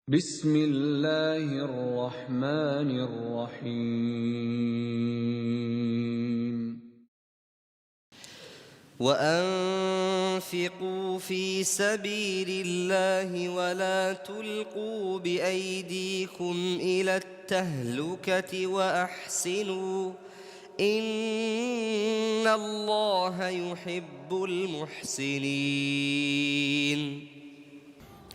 Bismillahirrahmanirrahim. وأنفقوا في سبيل الله ولا تلقوا بأيديكم إلى التهلكة وأحسنوا إن الله يحب المحسنين.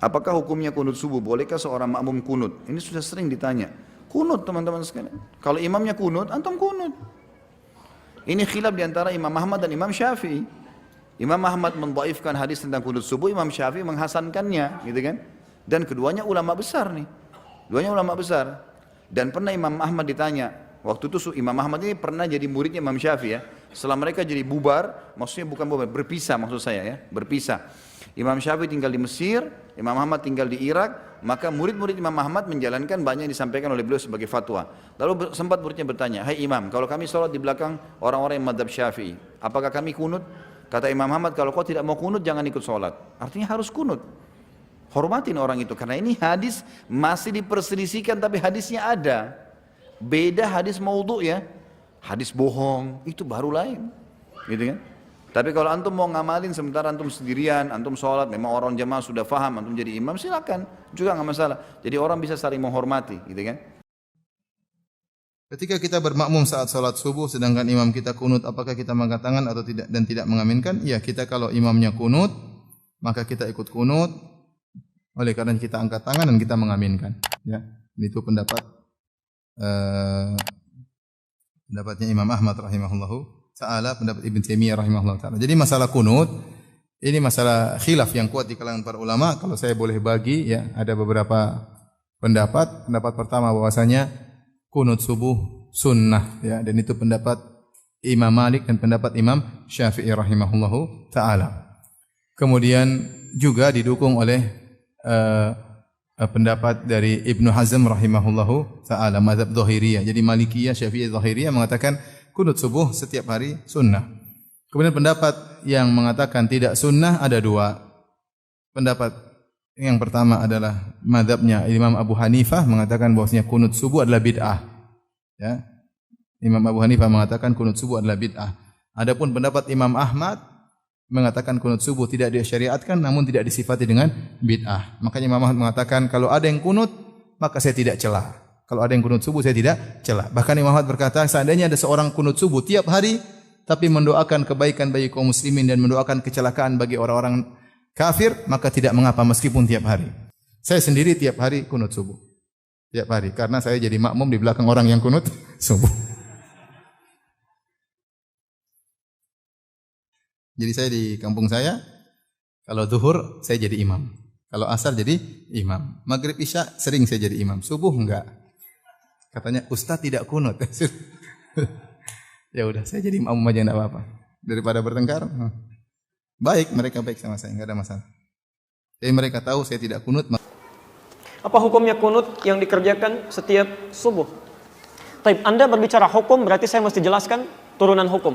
Apakah hukumnya kunut subuh? Bolehkah seorang makmum kunut? Ini sudah sering ditanya. Kunut teman-teman sekalian. Kalau imamnya kunut, antum kunut. Ini khilaf diantara Imam Ahmad dan Imam Syafi'i. Imam Ahmad mendhaifkan hadis tentang kunut subuh, Imam Syafi'i menghasankannya, gitu kan? Dan keduanya ulama besar nih. Keduanya ulama besar. Dan pernah Imam Ahmad ditanya, waktu itu Imam Ahmad ini pernah jadi muridnya Imam Syafi'i ya. Setelah mereka jadi bubar, maksudnya bukan bubar, berpisah maksud saya ya, berpisah. Imam Syafi'i tinggal di Mesir, Imam Ahmad tinggal di Irak, maka murid-murid Imam Ahmad menjalankan banyak yang disampaikan oleh beliau sebagai fatwa. Lalu sempat muridnya bertanya, "Hai Imam, kalau kami sholat di belakang orang-orang yang madhab Syafi'i, apakah kami kunut?" Kata Imam Ahmad, "Kalau kau tidak mau kunut, jangan ikut sholat." Artinya harus kunut. Hormatin orang itu, karena ini hadis masih diperselisihkan, tapi hadisnya ada. Beda hadis maudhu ya, hadis bohong, itu baru lain. Gitu kan? Tapi kalau antum mau ngamalin sementara antum sendirian, antum sholat, memang orang jamaah sudah faham, antum jadi imam, silakan, juga nggak masalah. Jadi orang bisa saling menghormati, gitu kan? Ketika kita bermakmum saat sholat subuh, sedangkan imam kita kunut, apakah kita mengangkat tangan atau tidak dan tidak mengaminkan? Ya, kita kalau imamnya kunut, maka kita ikut kunut. Oleh karena kita angkat tangan dan kita mengaminkan. Ya, itu pendapatnya Imam Ahmad rahimahullahu ta'ala, pendapat Ibn Taimiyah rahimahullah ta'ala. Jadi masalah kunut, ini masalah khilaf yang kuat di kalangan para ulama. Kalau saya boleh bagi, ya, ada beberapa pendapat. Pendapat pertama bahwasanya kunut subuh sunnah, ya, dan itu pendapat Imam Malik dan pendapat Imam Syafi'i rahimahullahu ta'ala. Kemudian juga didukung oleh pendapat dari Ibnu Hazm rahimahullahu ta'ala, mazhab Zahiriyah. Jadi Malikiyah, Syafi'iyah, Zahiriyah mengatakan kunut subuh setiap hari sunnah. Kemudian pendapat yang mengatakan tidak sunnah ada dua. Pendapat yang pertama adalah mazhabnya Imam Abu Hanifah mengatakan bahwasanya kunut subuh adalah bid'ah. Ya. Imam Abu Hanifah mengatakan kunut subuh adalah bid'ah. Adapun pendapat Imam Ahmad mengatakan kunut subuh tidak disyariatkan namun tidak disifati dengan bid'ah. Makanya Imam Ahmad mengatakan kalau ada yang kunut maka saya tidak celah. Kalau ada yang kunut subuh saya tidak celah. Bahkan Imam Ahmad berkata seandainya ada seorang kunut subuh tiap hari tapi mendoakan kebaikan bagi kaum muslimin dan mendoakan kecelakaan bagi orang-orang kafir, maka tidak mengapa meskipun tiap hari. Saya sendiri tiap hari kunut subuh. Tiap hari karena saya jadi makmum di belakang orang yang kunut subuh. Jadi saya di kampung saya, kalau zuhur saya jadi imam. Kalau asar jadi imam. Maghrib isya sering saya jadi imam. Subuh enggak. Katanya Ustaz tidak kunut. Ya udah saya jadi imam aja enggak apa-apa. Daripada bertengkar. Baik, mereka baik sama saya, enggak ada masalah. Jadi mereka tahu saya tidak kunut. Apa hukumnya kunut yang dikerjakan setiap subuh? Taib, Anda berbicara hukum berarti saya mesti jelaskan turunan hukum.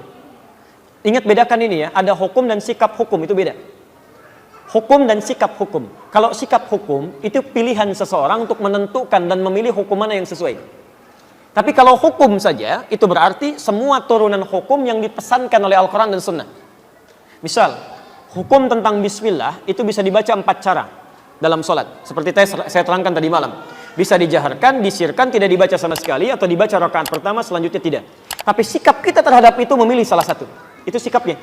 Ingat bedakan ini ya, ada hukum dan sikap hukum, itu beda. Hukum dan sikap hukum. Kalau sikap hukum, itu pilihan seseorang untuk menentukan dan memilih hukum mana yang sesuai. Tapi kalau hukum saja, itu berarti semua turunan hukum yang dipesankan oleh Al-Quran dan Sunnah. Misal, hukum tentang bismillah, itu bisa dibaca 4 cara dalam sholat. Seperti saya terangkan tadi malam. Bisa dijaharkan, disirkan, tidak dibaca sama sekali, atau dibaca rakaat pertama, selanjutnya tidak. Tapi sikap kita terhadap itu memilih salah satu. Itu sikapnya.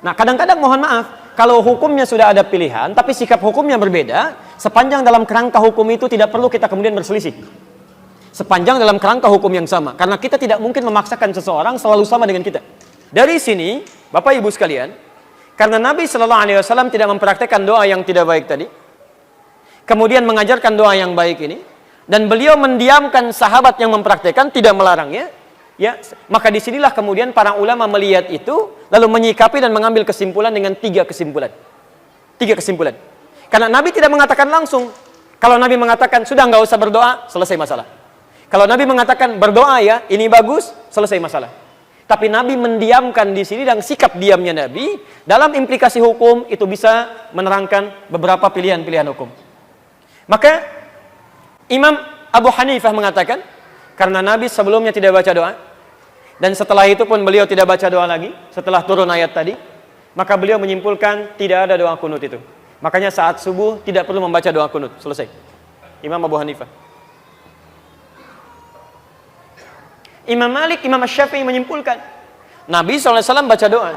Nah, kadang-kadang mohon maaf, kalau hukumnya sudah ada pilihan, tapi sikap hukumnya berbeda, sepanjang dalam kerangka hukum itu tidak perlu kita kemudian berselisih. Sepanjang dalam kerangka hukum yang sama. Karena kita tidak mungkin memaksakan seseorang selalu sama dengan kita. Dari sini, Bapak Ibu sekalian, karena Nabi SAW tidak mempraktekkan doa yang tidak baik tadi, kemudian mengajarkan doa yang baik ini, dan beliau mendiamkan sahabat yang mempraktekkan, tidak melarangnya, ya, maka disinilah kemudian para ulama melihat itu, lalu menyikapi dan mengambil kesimpulan dengan 3 kesimpulan. 3 kesimpulan. Karena Nabi tidak mengatakan langsung. Kalau Nabi mengatakan sudah nggak usah berdoa, selesai masalah. Kalau Nabi mengatakan berdoa ya, ini bagus, selesai masalah. Tapi Nabi mendiamkan di sini, dan sikap diamnya Nabi dalam implikasi hukum itu bisa menerangkan beberapa pilihan-pilihan hukum. Maka Imam Abu Hanifah mengatakan, karena Nabi sebelumnya tidak baca doa, dan setelah itu pun beliau tidak baca doa lagi, setelah turun ayat tadi, maka beliau menyimpulkan tidak ada doa kunut itu. Makanya saat subuh tidak perlu membaca doa kunut. Selesai. Imam Abu Hanifah. Imam Malik, Imam Syafi'i menyimpulkan, Nabi SAW baca doa.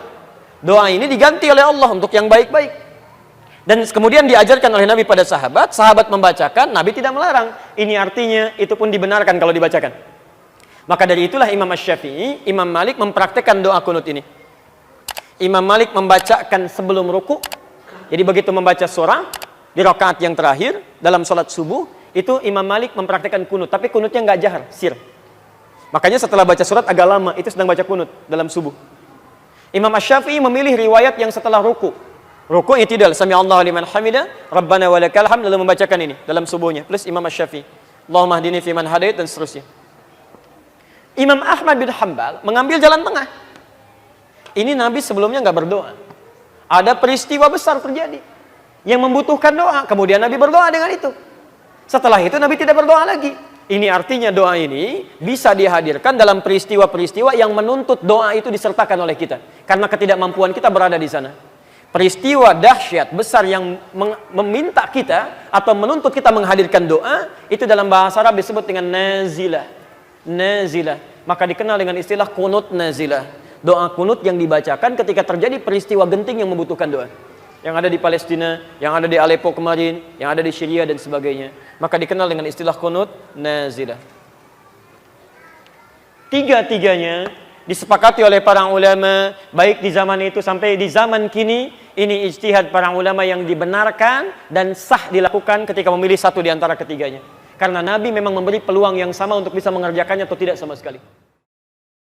Doa ini diganti oleh Allah untuk yang baik-baik. Dan kemudian diajarkan oleh Nabi pada sahabat, sahabat membacakan, Nabi tidak melarang. Ini artinya itu pun dibenarkan kalau dibacakan. Maka dari itulah Imam Syafi'i, Imam Malik mempraktekkan doa kunut ini. Imam Malik membacakan sebelum ruku. Jadi begitu membaca surah di rakaat yang terakhir dalam sholat subuh, itu Imam Malik mempraktekkan kunut. Tapi kunutnya nggak jahar, sir. Makanya setelah baca surat agak lama, itu sedang baca kunut dalam subuh. Imam Syafi'i memilih riwayat yang setelah ruku. Ruku i'tidal, sami Allahu liman hamida, Rabbana walakal hamd, lalu membacakan ini dalam subuhnya. Plus Imam Syafi'i, Allahumma hdini fi man hadait, dan seterusnya. Imam Ahmad bin Hanbal mengambil jalan tengah. Ini Nabi sebelumnya nggak berdoa. Ada peristiwa besar terjadi yang membutuhkan doa, kemudian Nabi berdoa dengan itu. Setelah itu Nabi tidak berdoa lagi. Ini artinya doa ini bisa dihadirkan dalam peristiwa-peristiwa yang menuntut doa itu disertakan oleh kita. Karena ketidakmampuan kita berada di sana. Peristiwa dahsyat besar yang meminta kita atau menuntut kita menghadirkan doa, itu dalam bahasa Arab disebut dengan nazilah. Nazilah. Maka dikenal dengan istilah kunut nazilah. Doa kunut yang dibacakan ketika terjadi peristiwa genting yang membutuhkan doa. Yang ada di Palestina, yang ada di Aleppo kemarin, yang ada di Syria dan sebagainya. Maka dikenal dengan istilah kunut nazilah. Tiga-tiganya disepakati oleh para ulama, baik di zaman itu sampai di zaman kini, ini ijtihad para ulama yang dibenarkan dan sah dilakukan ketika memilih satu di antara ketiganya. Karena Nabi memang memberi peluang yang sama untuk bisa mengerjakannya atau tidak sama sekali.